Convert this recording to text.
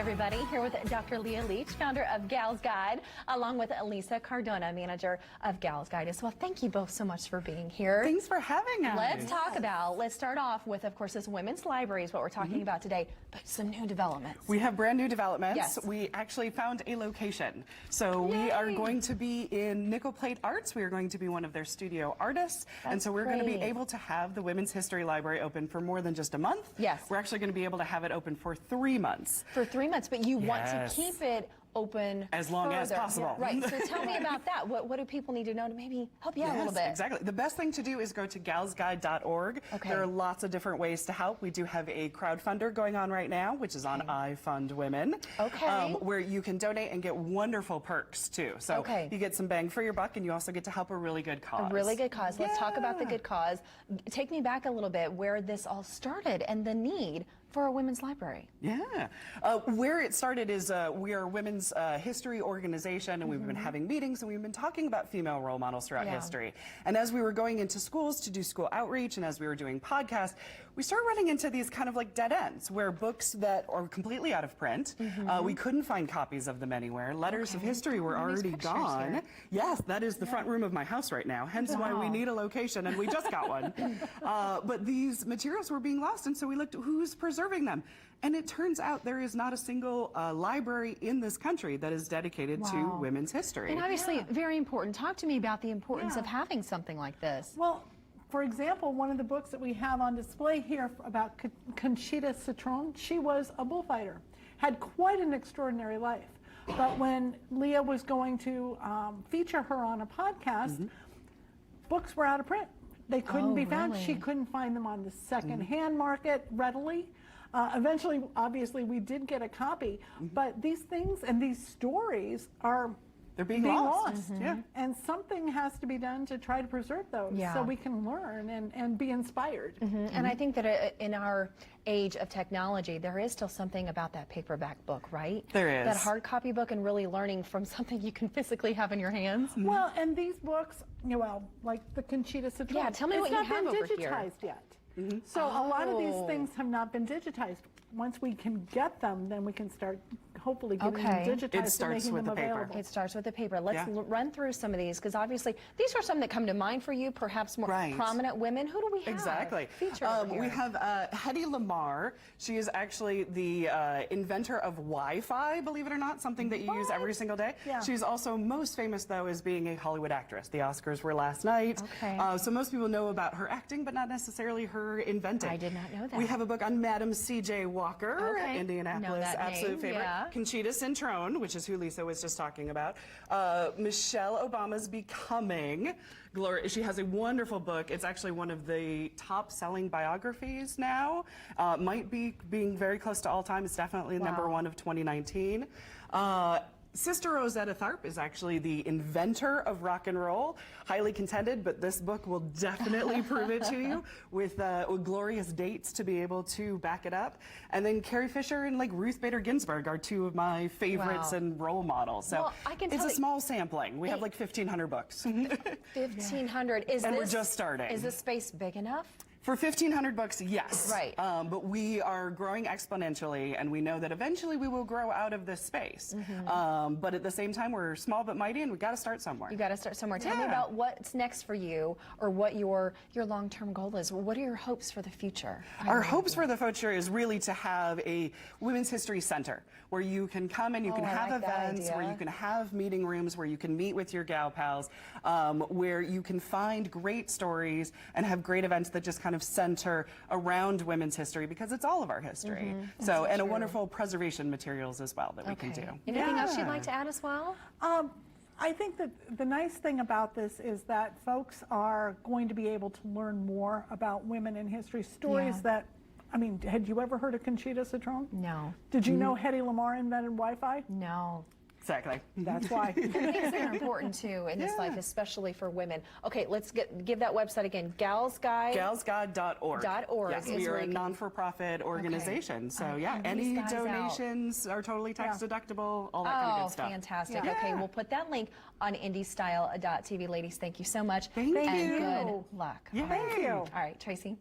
everybody. Here with Dr. Leah Leach, founder of Gals Guide, along with Lisa Cardona, manager of Gals Guide as well. Thank you both so much for being here. Thanks for having us. Let's start off with, of course, this women's library is what we're talking about today, but some new developments. We have brand new developments. Yes. We actually found a location. So we are going to be in Nickel Plate Arts. We are going to be one of their studio artists. And so we're going to be able to have the Women's History Library open for more than just a month. Yes. We're actually going to be able to have it open for 3 months. For 3 months, but you want to keep it open as long as possible. Yeah. Right. So tell me about that. What do people need to know to maybe help you out a little bit? Exactly. The best thing to do is go to galsguide.org. Okay. There are lots of different ways to help. We do have a crowdfunder going on right now, which is on I Fund Women. Okay. Where you can donate and get wonderful perks too. So you get some bang for your buck, and you also get to help a really good cause. A really good cause. Let's talk about the good cause. Take me back a little bit where this all started and the need for a women's library. Yeah. Where it started is we are a women's history organization, and we've been having meetings, and we've been talking about female role models throughout history. And as we were going into schools to do school outreach, and as we were doing podcasts, we started running into these kind of like dead ends where books that are completely out of print, we couldn't find copies of them anywhere. Letters of history were already gone. Here. Yes, that is the front room of my house right now, hence why we need a location, and we just got one. But these materials were being lost, and so we looked at who's preserving them. And it turns out there is not a single library in this country that is dedicated to women's history. And obviously very important. Talk to me about the importance of having something like this. Well, for example, one of the books that we have on display here about Conchita Citron, she was a bullfighter, had quite an extraordinary life. But when Leah was going to feature her on a podcast, books were out of print. They couldn't be found. Really? She couldn't find them on the second-hand market readily. Eventually, obviously, we did get a copy, but these things and these stories are they're being lost. And something has to be done to try to preserve those so we can learn and be inspired. And I think that in our age of technology, there is still something about that paperback book, right? There is. That hard copy book and really learning from something you can physically have in your hands. Well, and these books, well, like the Conchita Citron, yeah, tell me what you have over here. It's not been digitized yet. So a lot of these things have not been digitized. Once we can get them, then we can start hopefully getting them digitized It starts and making with them the paper. available. It starts with the paper. Let's run through some of these, because obviously these are some that come to mind for you, perhaps more prominent women. Who do we have? Exactly. Featured over here? We have Hedy Lamarr. She is actually the inventor of Wi-Fi, believe it or not, something that you use every single day. Yeah. She's also most famous, though, as being a Hollywood actress. The Oscars were last night. Okay. So most people know about her acting, but not necessarily her inventing. I did not know that. We have a book on Madam C.J. Walker, Indianapolis, absolute favorite. Yeah. Conchita Citron, which is who Lisa was just talking about. Michelle Obama's Becoming. She has a wonderful book. It's actually one of the top-selling biographies now. Might be being very close to all time. It's definitely #1 of 2019. Sister Rosetta Tharpe is actually the inventor of rock and roll. Highly contended, but this book will definitely prove it to you with glorious dates to be able to back it up. And then Carrie Fisher and like Ruth Bader Ginsburg are two of my favorites and role models. So it's a small sampling. We have like 1,500 books. 1,500. And we're just starting. Is this space big enough? For 1,500 books, yes. Right. But we are growing exponentially, and we know that eventually we will grow out of this space. But at the same time, we're small but mighty, and we've got to start somewhere. You got to start somewhere. Tell me about what's next for you, or what your long-term goal is. What are your hopes for the future? Our hopes for the future is really to have a Women's History Center where you can come and you can have events, where you can have meeting rooms, where you can meet with your gal pals, where you can find great stories and have great events that just kind of center around women's history, because it's all of our history. So, and a wonderful preservation materials as well that we can do. Anything else you'd like to add as well? I think that the nice thing about this is that folks are going to be able to learn more about women in history, stories that, I mean, had you ever heard of Conchita Citron? No. Did you know Hedy Lamarr invented Wi-Fi? No. Exactly. That's why. Things that are important too in this life, especially for women. Okay, let's give that website again. Galsguide. Galsguide.org. Yes, we are a non-for-profit organization. So any donations are totally tax deductible, all that kind of good stuff. Oh, fantastic. Okay, we'll put that link on indiestyle.tv. Ladies, thank you so much. Thank you. And good luck. Thank you. All right, Tracy.